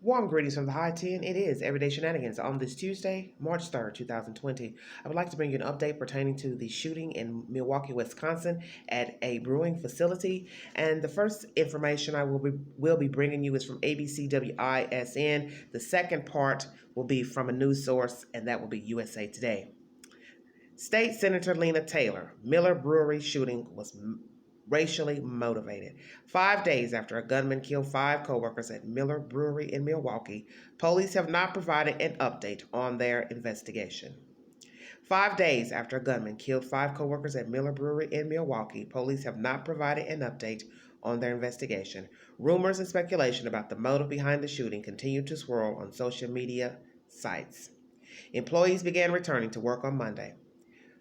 Warm greetings from the High 10. It is Everyday Shenanigans on this Tuesday, March 3rd, 2020. I would like to bring you an update pertaining to the shooting in Milwaukee, Wisconsin at a brewing facility. And the first information I will be bringing you is from ABC WISN. The second part will be from a news source, and that will be USA Today. State Senator Lena Taylor, Miller Brewery shooting was racially motivated. 5 days after a gunman killed 5 coworkers at Miller Brewery in Milwaukee, police have not provided an update on their investigation. 5 days after a gunman killed 5 coworkers at Miller Brewery in Milwaukee, police have not provided an update on their investigation. Rumors and speculation about the motive behind the shooting continue to swirl on social media sites. Employees began returning to work on Monday.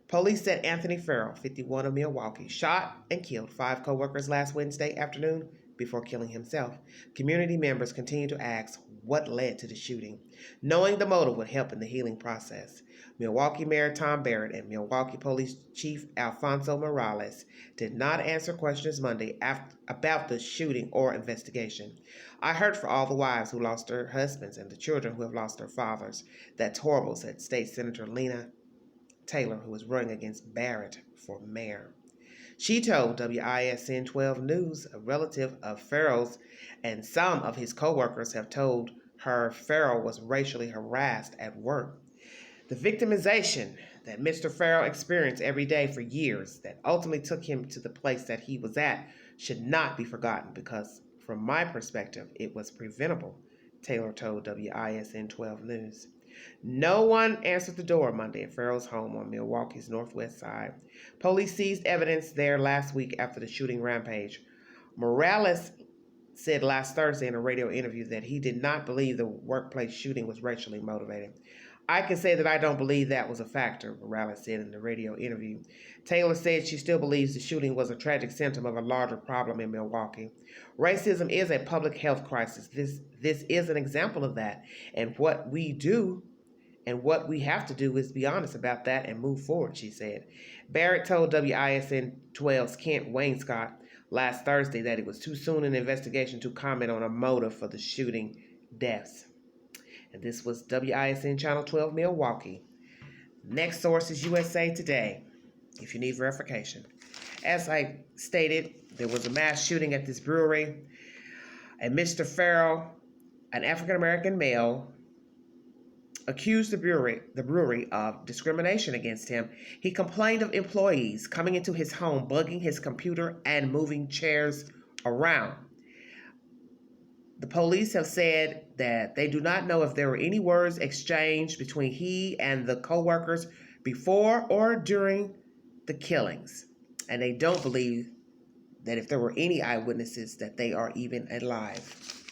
Police said Anthony Farrell, 51 of Milwaukee, shot and killed 5 coworkers last Wednesday afternoon before killing himself. Community members continue to ask what led to the shooting. Knowing the motive would help in the healing process. Milwaukee Mayor Tom Barrett and Milwaukee Police Chief Alfonso Morales did not answer questions Monday about the shooting or investigation. I heard for all the wives who lost their husbands and the children who have lost their fathers. That's horrible, said State Senator Lena Taylor, who was running against Barrett for mayor. She told WISN 12 News a relative of Farrell's and some of his co-workers have told her Farrell was racially harassed at work. The victimization that Mr. Farrell experienced every day for years that ultimately took him to the place that he was at should not be forgotten because, from my perspective, it was preventable, Taylor told WISN 12 News. No one answered the door Monday at Farrell's home on Milwaukee's northwest side. Police seized evidence there last week after the shooting rampage. Morales said last Thursday in a radio interview that he did not believe the workplace shooting was racially motivated. I can say that I don't believe that was a factor, Morales said in the radio interview. Taylor said she still believes the shooting was a tragic symptom of a larger problem in Milwaukee. Racism is a public health crisis. This is an example of that. And what we do and what we have to do is be honest about that and move forward, she said. Barrett told WISN 12's Kent Wainscott last Thursday that it was too soon in the investigation to comment on a motive for the shooting deaths. And this was WISN Channel 12 Milwaukee. Next source is USA Today, if you need verification. As I stated, there was a mass shooting at this brewery, and Mr. Farrell, an African-American male, accused the brewery of discrimination against him. He complained of employees coming into his home, bugging his computer, and moving chairs around. The police have said that they do not know if there were any words exchanged between he and the co-workers before or during the killings. And they don't believe that if there were any eyewitnesses that they are even alive.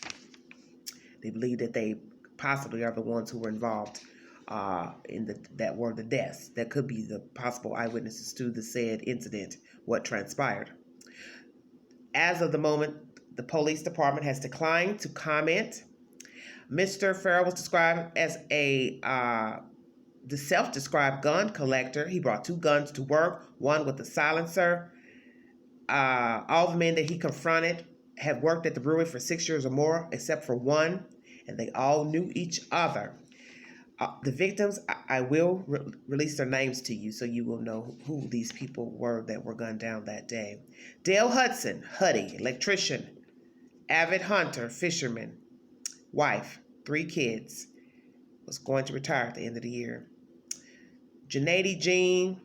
They believe that they possibly are the ones who were involved that were the deaths. That could be the possible eyewitnesses to the said incident, what transpired. As of the moment, the police department has declined to comment. Mr. Farrell was described as the self-described gun collector. He brought 2 guns to work, one with a silencer. All the men that he confronted have worked at the brewery for 6 years or more, except for one, and they all knew each other. The victims, I will release their names to you so you will know who these people were that were gunned down that day. Dale Hudson, Huddy, electrician, avid hunter, fisherman, wife, 3 kids, was going to retire at the end of the year. Gennady Jean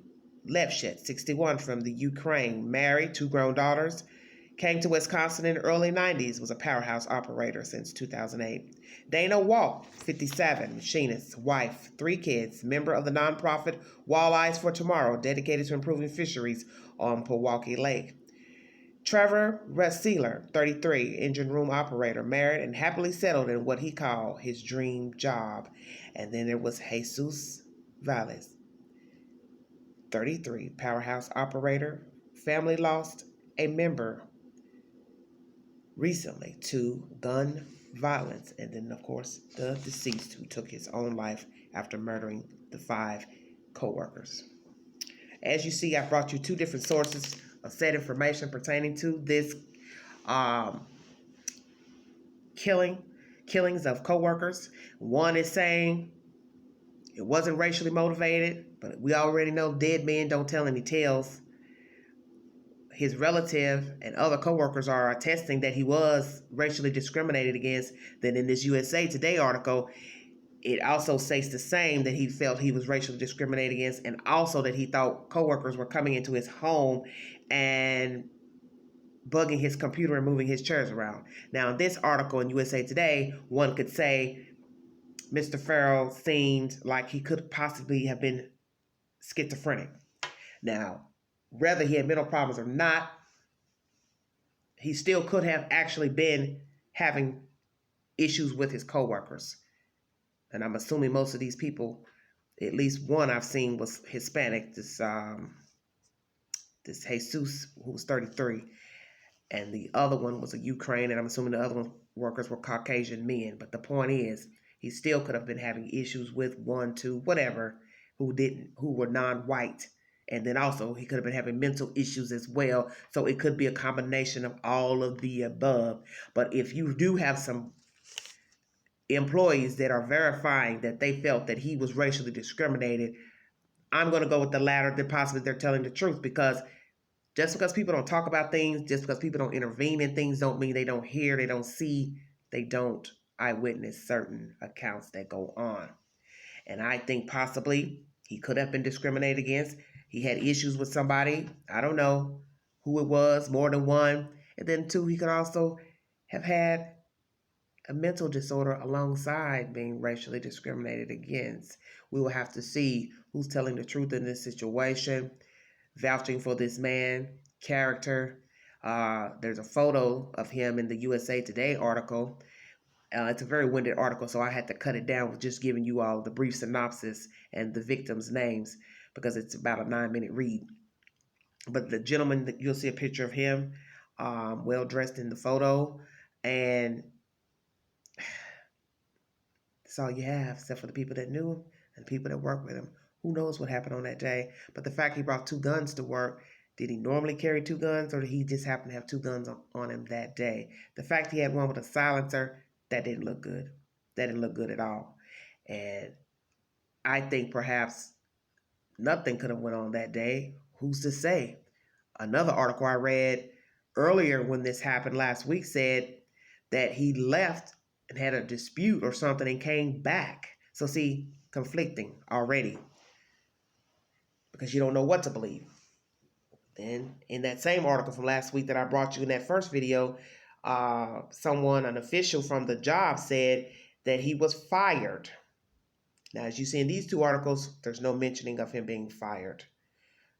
Levshet, 61, from the Ukraine, married, 2 grown daughters, came to Wisconsin in the early 90s, was a powerhouse operator since 2008. Dana Walk, 57, machinist, wife, 3 kids, member of the nonprofit Walleyes for Tomorrow, dedicated to improving fisheries on Milwaukee Lake. Trevor Ressler, 33, engine room operator, married and happily settled in what he called his dream job. And then there was Jesus Valles, 33, powerhouse operator, family lost a member recently to gun violence. And then, of course, the deceased who took his own life after murdering the 5 co-workers. As you see, I brought you 2 different sources of said information pertaining to this killing. killings of coworkers. One is saying it wasn't racially motivated, but we already know dead men don't tell any tales. His relative and other coworkers are attesting that he was racially discriminated against. Then in this USA Today article, it also states the same, that he felt he was racially discriminated against, and also that he thought coworkers were coming into his home and bugging his computer and moving his chairs around. Now, in this article in USA Today, one could say Mr. Farrell seemed like he could possibly have been schizophrenic. Now, whether he had mental problems or not, he still could have actually been having issues with his coworkers. And I'm assuming most of these people, at least one I've seen was Hispanic. This Jesus, who was 33, and the other one was a Ukraine, and I'm assuming the other workers were Caucasian men. But the point is, he still could have been having issues with one, two, whatever, who were non-white. And then also he could have been having mental issues as well. So it could be a combination of all of the above. But if you do have some employees that are verifying that they felt that he was racially discriminated, I'm going to go with the latter, that possibly they're telling the truth, because just because people don't talk about things, just because people don't intervene in things, don't mean they don't hear, they don't see, they don't eyewitness certain accounts that go on. And I think possibly he could have been discriminated against. He had issues with somebody. I don't know who it was, more than one. And then two, he could also have had a mental disorder alongside being racially discriminated against. We will have to see who's telling the truth in this situation, vouching for this man, character. There's a photo of him in the USA Today article. It's a very winded article, so I had to cut it down with just giving you all the brief synopsis and the victims' names, because it's about a 9-minute read. But the gentleman, you'll see a picture of him, well dressed in the photo, and that's all you have, except for the people that knew him and the people that worked with him. Who knows what happened on that day? But the fact he brought 2 guns to work, did he normally carry 2 guns, or did he just happen to have 2 guns on him that day? The fact he had one with a silencer, that didn't look good. That didn't look good at all. And I think perhaps nothing could have went on that day. Who's to say? Another article I read earlier when this happened last week said that he left and had a dispute or something and came back. So see, conflicting already, because you don't know what to believe. Then in that same article from last week that I brought you in that first video, an official from the job, said that he was fired. Now, as you see in these 2 articles, there's no mentioning of him being fired.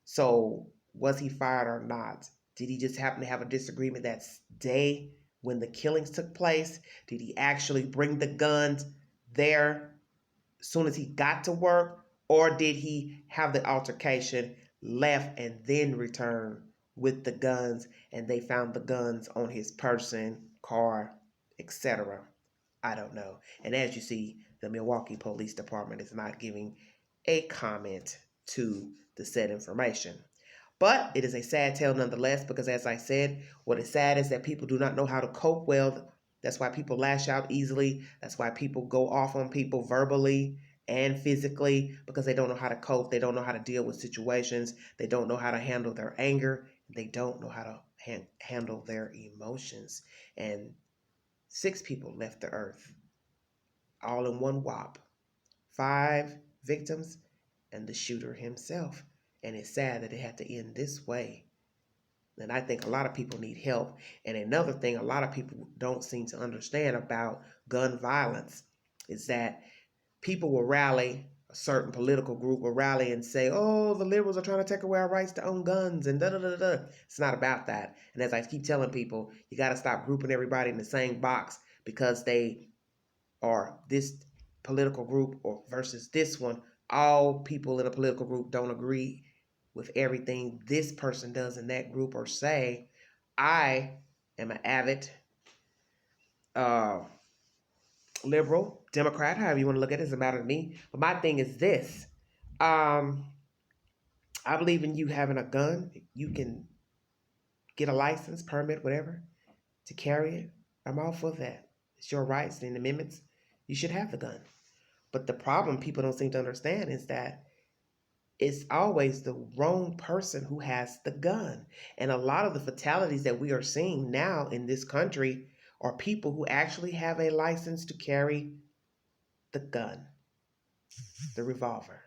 So was he fired or not? Did he just happen to have a disagreement that day when the killings took place? Did he actually bring the guns there as soon as he got to work? Or did he have the altercation, left, and then return with the guns, and they found the guns on his person, car, etc.? I don't know. And as you see, the Milwaukee Police Department is not giving a comment to the said information. But it is a sad tale nonetheless, because as I said, what is sad is that people do not know how to cope well. That's why people lash out easily. That's why people go off on people verbally and physically, because they don't know how to cope. They don't know how to deal with situations. They don't know how to handle their anger. They don't know how to handle their emotions. And 6 people left the earth, all in one whop. 5 victims and the shooter himself. And it's sad that it had to end this way. And I think a lot of people need help. And another thing a lot of people don't seem to understand about gun violence is that people will rally, a certain political group will rally and say, oh, the liberals are trying to take away our rights to own guns and da-da-da-da. It's not about that. And as I keep telling people, you got to stop grouping everybody in the same box because they are this political group or versus this one. All people in a political group don't agree with everything this person does in that group or say. I am an avid liberal, Democrat, however you want to look at it, doesn't matter to me. But my thing is this. I believe in you having a gun. You can get a license, permit, whatever, to carry it. I'm all for that. It's your rights and amendments. You should have the gun. But the problem people don't seem to understand is that it's always the wrong person who has the gun. And a lot of the fatalities that we are seeing now in this country are people who actually have a license to carry the gun, the revolver.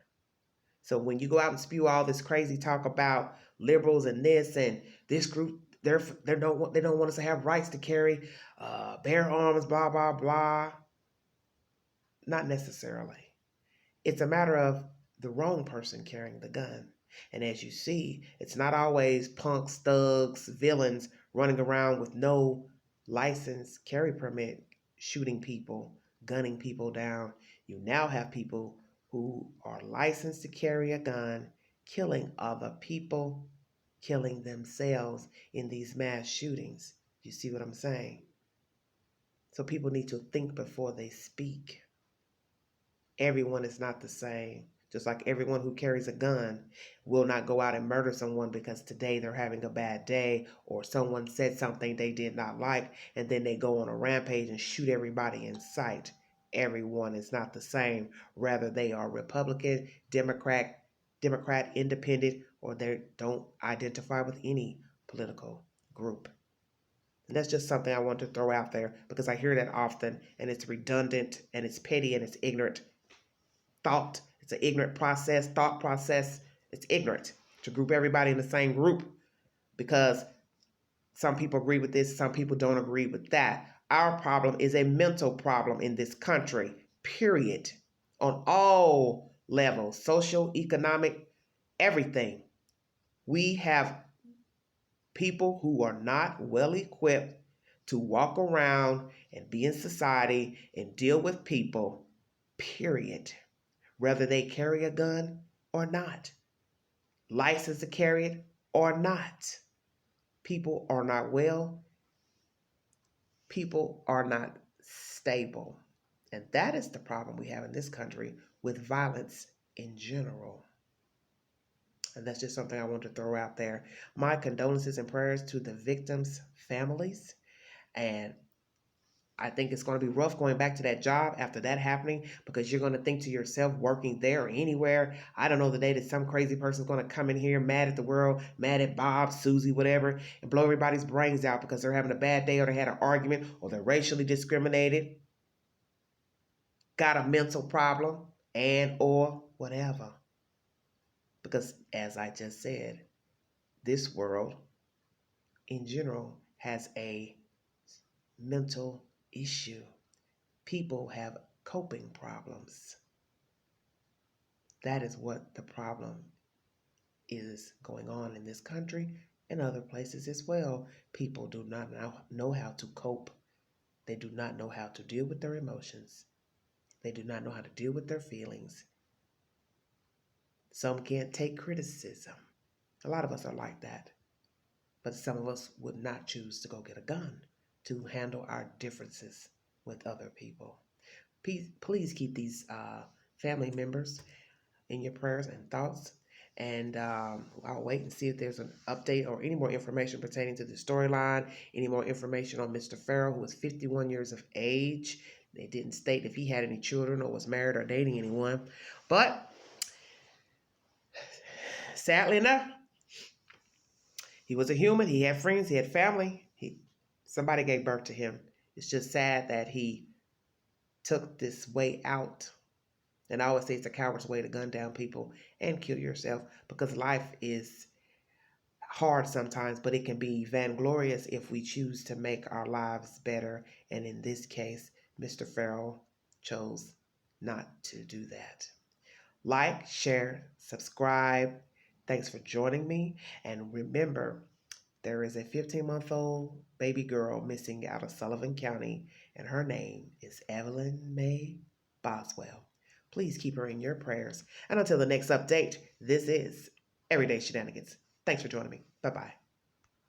So when you go out and spew all this crazy talk about liberals and this and this group, they don't want us to have rights to carry bear arms, blah blah blah. Not necessarily. It's a matter of the wrong person carrying the gun. And as you see, it's not always punks, thugs, villains running around with no license, carry permit, shooting people, gunning people down. You now have people who are licensed to carry a gun, killing other people, killing themselves in these mass shootings. You see what I'm saying? So people need to think before they speak. Everyone is not the same. Just like everyone who carries a gun will not go out and murder someone because today they're having a bad day or someone said something they did not like and then they go on a rampage and shoot everybody in sight. Everyone is not the same. Rather, they are Republican, Democrat, Independent, or they don't identify with any political group. And that's just something I want to throw out there because I hear that often and it's redundant and it's petty and it's ignorant thought. It's an ignorant thought process. It's ignorant to group everybody in the same group because some people agree with this, some people don't agree with that. Our problem is a mental problem in this country, period. On all levels, social, economic, everything. We have people who are not well equipped to walk around and be in society and deal with people, period. Whether they carry a gun or not, licensed to carry it or not. People are not well. People are not stable. And that is the problem we have in this country with violence in general. And that's just something I want to throw out there. My condolences and prayers to the victims' families. And I think it's going to be rough going back to that job after that happening because you're going to think to yourself, working there or anywhere, I don't know the day that some crazy person's going to come in here mad at the world, mad at Bob, Susie, whatever, and blow everybody's brains out because they're having a bad day or they had an argument or they're racially discriminated, got a mental problem, and or whatever. Because as I just said, this world in general has a mental issue. People have coping problems. That is what the problem is going on in this country and other places as well. People do not know how to cope. They do not know how to deal with their emotions. They do not know how to deal with their feelings. Some can't take criticism. A lot of us are like that. But some of us would not choose to go get a gun to handle our differences with other people. Please keep these family members in your prayers and thoughts. And I'll wait and see if there's an update or any more information pertaining to the storyline, any more information on Mr. Farrell, who was 51 years of age. They didn't state if he had any children or was married or dating anyone. But sadly enough, he was a human. He had friends. He had family. Somebody gave birth to him. It's just sad that he took this way out. And I always say it's a coward's way to gun down people and kill yourself because life is hard sometimes, but it can be vainglorious if we choose to make our lives better. And in this case, Mr. Farrell chose not to do that. Like, share, subscribe. Thanks for joining me. And remember, there is a 15-month-old baby girl missing out of Sullivan County, and her name is Evelyn Mae Boswell. Please keep her in your prayers. And until the next update, this is Everyday Shenanigans. Thanks for joining me. Bye-bye.